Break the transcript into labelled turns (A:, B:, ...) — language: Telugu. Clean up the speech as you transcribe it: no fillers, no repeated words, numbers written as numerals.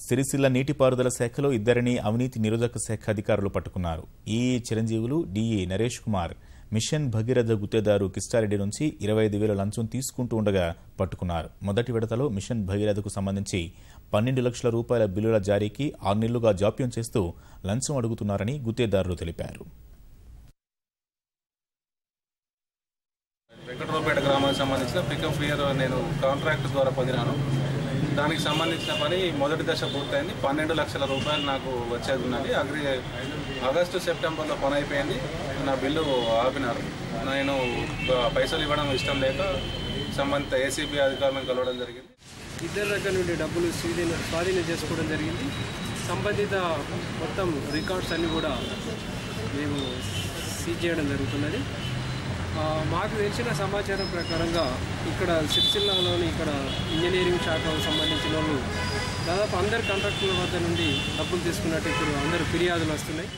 A: సిరిసిల్ల నీటిపారుదల శాఖలో ఇద్దరిని అవినీతి నిరోధక శాఖ అధికారులు పట్టుకున్నారు. ఈ చిరంజీవులు డిఈ నరేష్ కుమార్ మిషన్ భగీరథ గుత్తేదారు కిష్టారెడ్డి నుంచి 25,000 లంచం తీసుకుంటూ ఉండగా పట్టుకున్నారు. మొదటి విడతలో మిషన్ భగీరథకు సంబంధించి 12 లక్షల రూపాయల బిల్లుల జారీకి 6 నెలలుగా జాప్యం చేస్తూ లంచం అడుగుతున్నారని గుత్తేదారులు తెలిపారు.
B: వెంకటరావుపేట గ్రామానికి సంబంధించిన పికప్ ఇయర్ నేను కాంట్రాక్ట్ ద్వారా పొందినాను. దానికి సంబంధించిన పని మొదటి దశ పూర్తయింది. 12 లక్షల రూపాయలు నాకు వచ్చేది ఉన్నది. ఆగస్టు సెప్టెంబర్లో పని అయిపోయింది. నా బిల్లు ఆపినారు. నేను పైసలు ఇవ్వడం ఇష్టం లేక సంబంధిత ఏసీబీ అధికారులను కలవడం జరిగింది.
C: ఇద్దరి దగ్గర నుండి డబ్బులు స్వాధీనం చేసుకోవడం జరిగింది. సంబంధిత మొత్తం రికార్డ్స్ అన్నీ కూడా మేము సీజ్ చేయడం జరుగుతున్నది. మాకు తెలిసిన సమాచారం ప్రకారంగా ఇక్కడ సిరిసిల్లాలోని ఇక్కడ ఇంజనీరింగ్ శాఖకు సంబంధించిన వాళ్ళు దాదాపు అందరు కాంట్రాక్టుల వద్ద నుండి డబ్బులు తీసుకున్నట్టు ఇప్పుడు అందరు ఫిర్యాదులు వస్తున్నాయి.